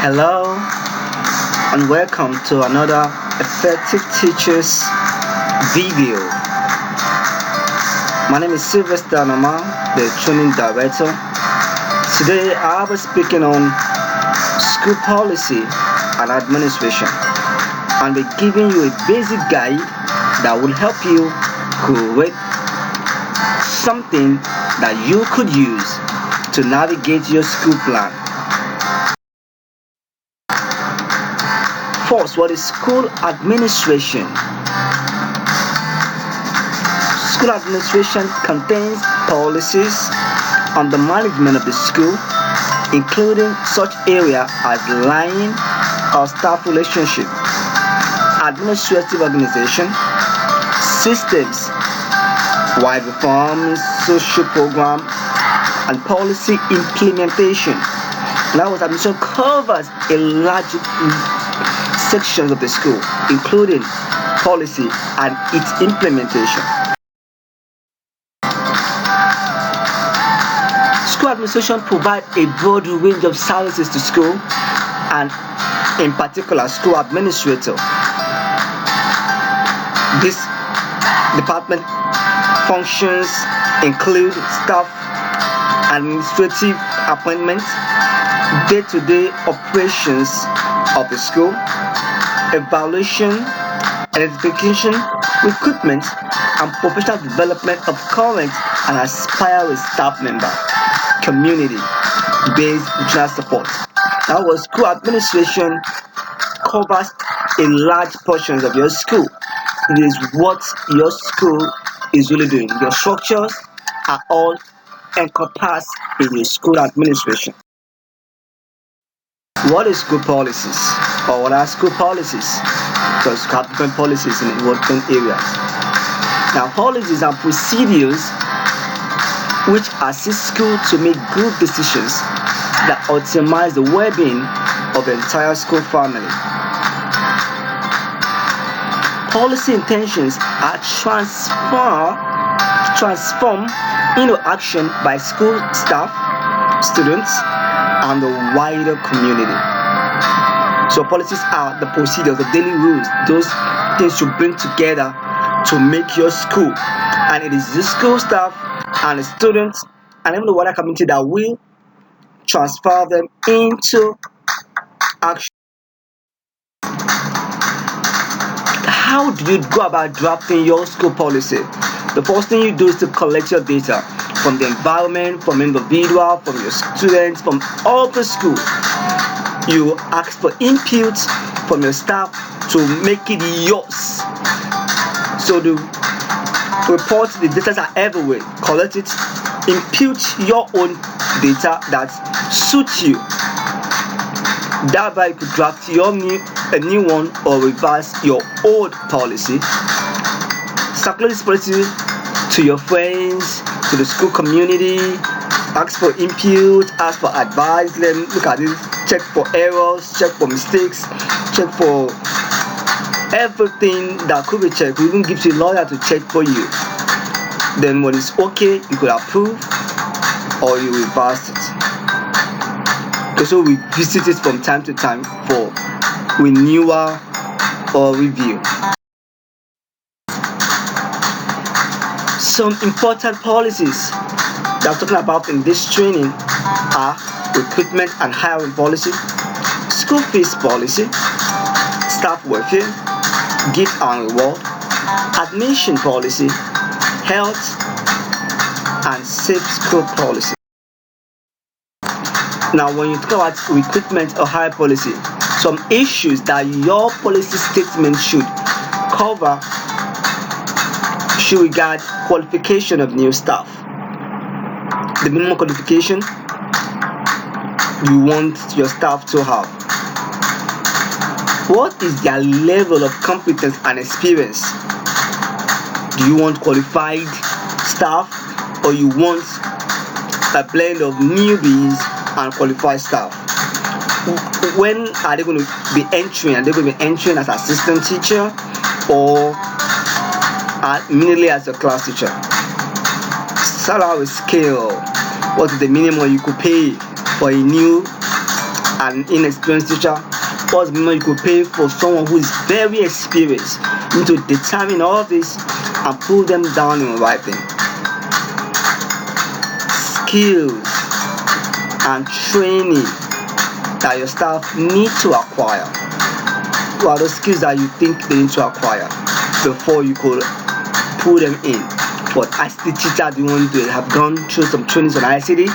Hello and welcome to another Effective Teachers video. My name is Sylvester Nama, the training director. Today I will be speaking on school policy and administration and be giving you a basic guide that will help you create something that you could use to navigate your school plan. First, what is school administration? School administration contains policies on the management of the school, including such areas as line or staff relationship, administrative organization, systems, wide reforms, social program, and policy implementation. Now, administration covers a large sections of the school, including policy and its implementation. School administration provides a broad range of services to school and, in particular, school administrator. This department functions include staff, administrative appointments, day-to-day operations of the school, evaluation, identification, recruitment, and professional development of current and aspiring staff members, community-based regional support. That was school administration covers a large portion of your school. It is what your school is really doing. Your structures are all encompassed in your school administration. What is school policies, or what are school policies? Because you have different policies in different areas. Now, policies are procedures which assist school to make good decisions that optimize the well-being of the entire school family. Policy intentions are transformed into action by school staff, students, and the wider community. So policies are the procedures, the daily rules, those things you bring together to make your school, and it is the school staff and the students and even the wider community that will transfer them into action. How do you go about drafting your school policy? The first thing you do is to collect your data from the environment, from individual, from your students, from all the school. You ask for input from your staff to make it yours. So the reports, the data are everywhere. Collect it, input your own data that suits you. Thereby you could draft a new one or reverse your old policy. Circulate this policy to your friends, to the school community. Ask for input, ask for advice. Let them look at it, check for errors, check for mistakes, check for everything that could be checked. We even give you a lawyer to check for you. Then when it's okay, you could approve or you reverse it. So we visit it from time to time for renewal or review. Some important policies that I'm talking about in this training are recruitment and hiring policy, school fees policy, staff welfare, gift and reward, admission policy, health, and safe school policy. Now, when you talk about recruitment or hire policy, some issues that your policy statement should cover should regard qualification of new staff. The minimum qualification you want your staff to have. What is their level of competence and experience? Do you want qualified staff, or you want a blend of newbies and qualified staff? When are they going to be entering? Are they going to be entering as assistant teacher or immediately as a class teacher? Salary scale. What is the minimum you could pay for a new an inexperienced teacher, what's more, you could pay for someone who is very experienced. You need to determine all this and pull them down in writing. Skills and training that your staff need to acquire. What are those skills that you think they need to acquire before you could pull them in? But as the teacher, do you want to have gone through some trainings on ICT?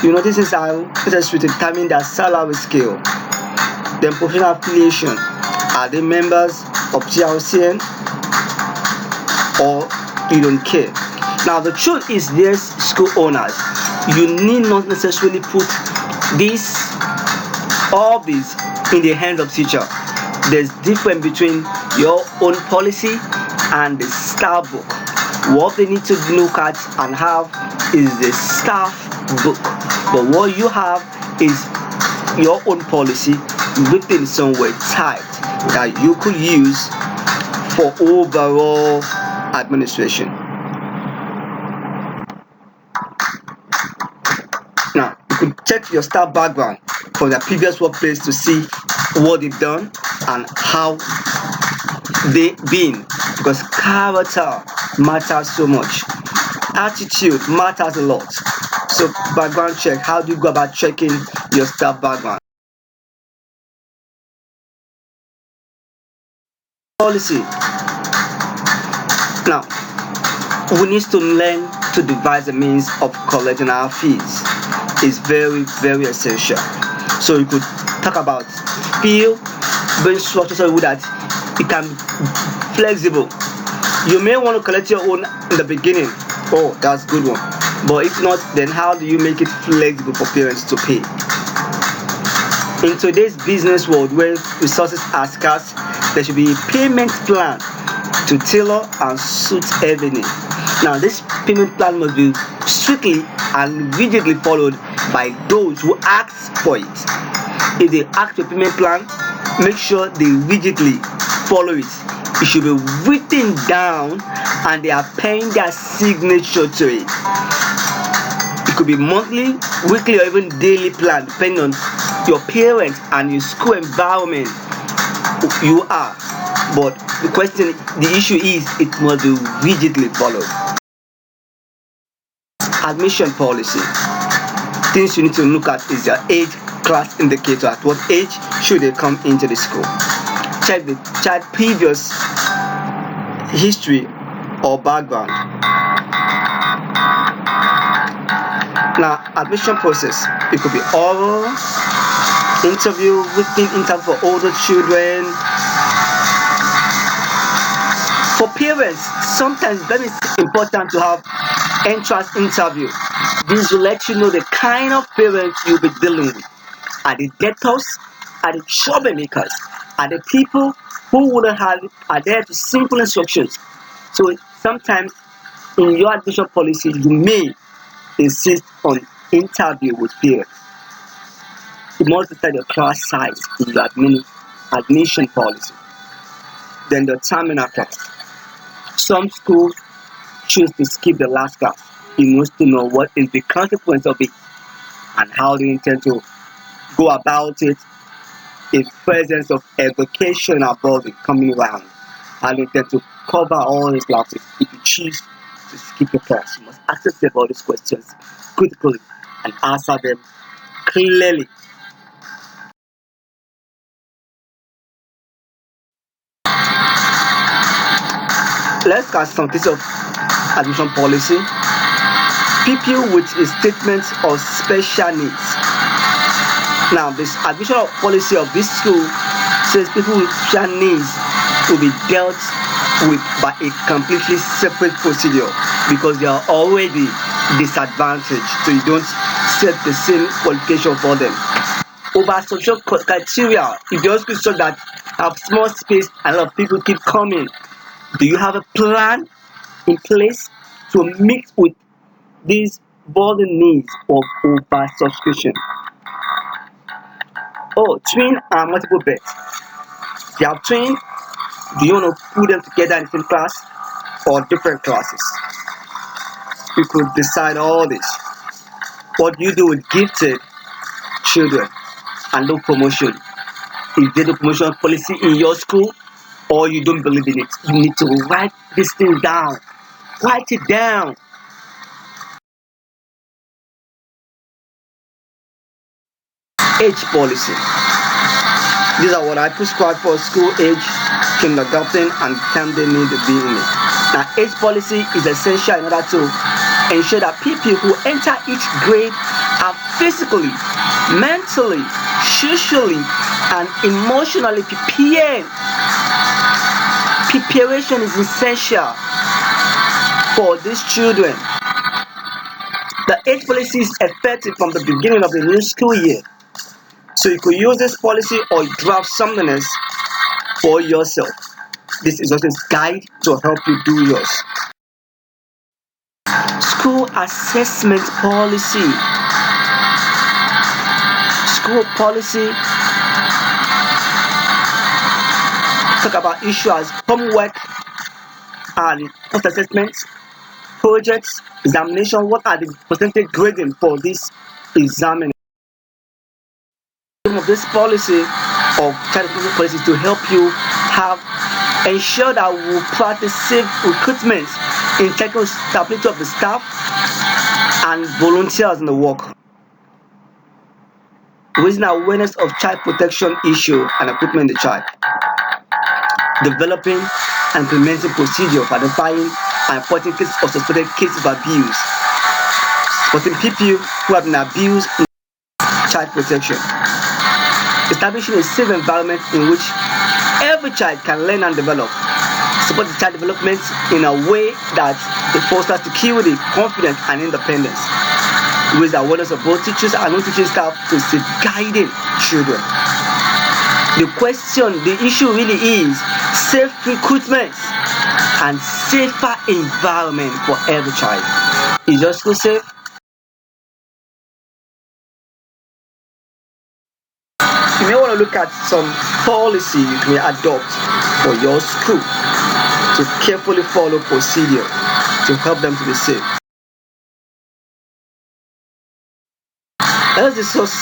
You know, this is how it is to determine their salary scale. Then professional affiliation. Are they members of GRCN or you don't care? Now the truth is, yes, school owners, you need not necessarily put all these in the hands of teacher. There's difference between your own policy and the staff book. What they need to look at and have is the staff book. But what you have is your own policy written somewhere tight that you could use for overall administration. Now, you could check your staff background from their previous workplace to see what they've done and how they've been, because character matters so much. Attitude matters a lot. So background check. How do you go about checking your staff background? Policy. Now, we need to learn to devise a means of collecting our fees. It's very, very essential. So you could talk about fee based structure so that it can be flexible. You may want to collect your own in the beginning. Oh, that's a good one. But if not, then how do you make it flexible for parents to pay? In today's business world where resources are scarce, there should be a payment plan to tailor and suit every need. Now, this payment plan must be strictly and rigidly followed by those who ask for it. If they ask for a payment plan, make sure they rigidly follow it. It should be written down and they are paying their signature to it. It could be monthly, weekly, or even daily plan, depending on your parents and your school environment you are. But the issue is, it must be rigidly followed. Admission policy. Things you need to look at is your age class indicator. At what age should they come into the school? Check the child previous history or background. Now, admission process. It could be oral, interview, written interview for older children. For parents, sometimes very important to have entrance interview. This will let you know the kind of parents you'll be dealing with. Are the debtors? Are the troublemakers? Are the people who wouldn't have adhere to simple instructions? So sometimes in your admission policy, you may insist on interview with parents. You must decide your class size in your admission policy. Then the terminal class. Some schools choose to skip the last class. You must to know what is the consequence of it and how they intend to go about it in presence of education above it coming around. How they intend to cover all these classes. If you choose to skip your class, you must ask yourself all these questions critically and answer them clearly. Let's look at some cases of admission policy. People with a statement of special needs. Now, this admission policy of this school says people with special needs will be dealt with by a completely separate procedure because they are already disadvantaged, so you don't set the same qualification for them. Over social criteria, if your school is such that have small space and a lot of people keep coming, do you have a plan in place to mix with these boarding needs of over subscription? Oh, twin and multiple beds. They have twin. Do you want to put them together in the same class or different classes? You could decide all this. What do you do with gifted children? and no promotion. Is there no promotion policy in your school, or you don't believe in it? You need to write this thing down. Write it down. Age policy. These are what I prescribe for school age, kindergarten, and time they need to be in it. Now, age policy is essential in order to ensure that people who enter each grade are physically, mentally, socially, and emotionally prepared. Preparation is essential for these children. The age policy is effective from the beginning of the new school year. So you could use this policy or draft something else for yourself. This is just a guide to help you do yours. School assessment policy. School policy talk about issues as homework and post-assessments, projects, examination. What are the percentage grading for this examining? Of this policy of child development policy is to help you ensure that we will practice safe recruitment in checking stability of the staff and volunteers in the work. Raising awareness of child protection issue and equipment in the child. Developing and implementing procedure for identifying and reporting cases of suspected cases of abuse. Supporting people who have been abused in child protection. Establishing a safe environment in which every child can learn and develop. Support the child development in a way that it fosters security, confidence, and independence. Raise the awareness of both teachers and non-teaching staff to safeguarding children. The issue really is safe recruitment and safer environment for every child. Is your school safe? You may want to look at some policy you can adopt for your school to carefully follow procedure to help them to be safe. Let's discuss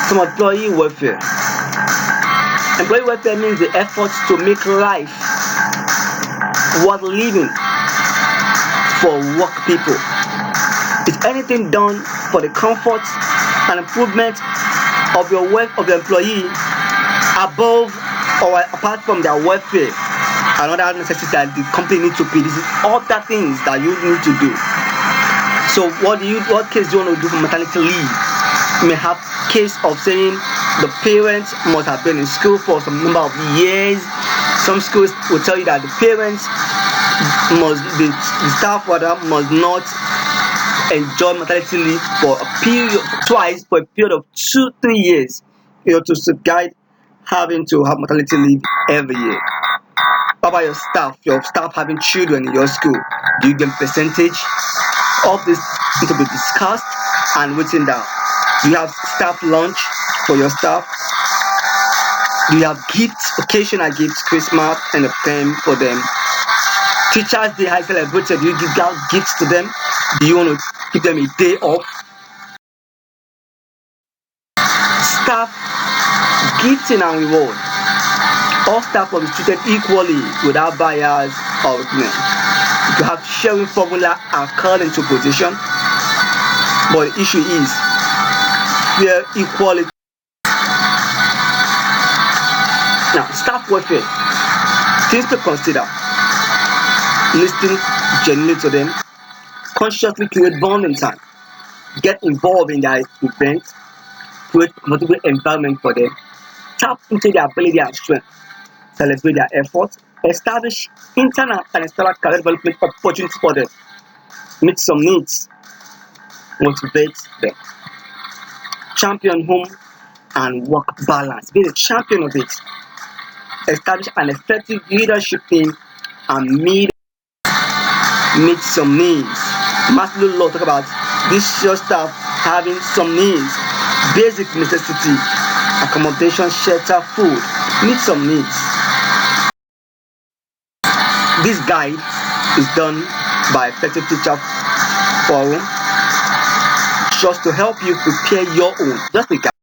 some employee welfare. Employee welfare means the efforts to make life worth living for work people. Is anything done for the comfort and improvement of your work of the employee above or apart from their welfare and other necessities that the company needs to pay? This is other things that you need to do. So what case do you want to do for maternity leave? You may have case of saying the parents must have been in school for some number of years. Some schools will tell you that the parents the staff must not enjoy maternity leave for a period twice for a period of 2-3 years. You know, to safeguard having to have maternity leave every year. What about your staff having children in your school? Do you get percentage of this to be discussed and written down? Do you have staff lunch for your staff? Do you have gifts, occasional gifts, Christmas and a pen for them? Teachers Day, I celebrated. Do you give out gifts to them? Do you want to give them a day off? Staff gifting and reward. All staff will be treated equally without bias or weakness. You have sharing formula according to position, but the issue is fair equality. Now, staff welfare. Things to consider: listening genuinely to them, consciously create bonding time, get involved in their events, create motivating environment for them, tap into their ability and strength, celebrate their efforts, establish internal and external career development opportunities for them, meet some needs, motivate them, champion home and work balance, be the champion of it, establish an effective leadership team and meet some needs. Maslow law talk about this your staff having some needs, basic necessity, accommodation, shelter, food, meet some needs. This guide is done by Effective Teacher Forum just to help you prepare your own. Just a guide.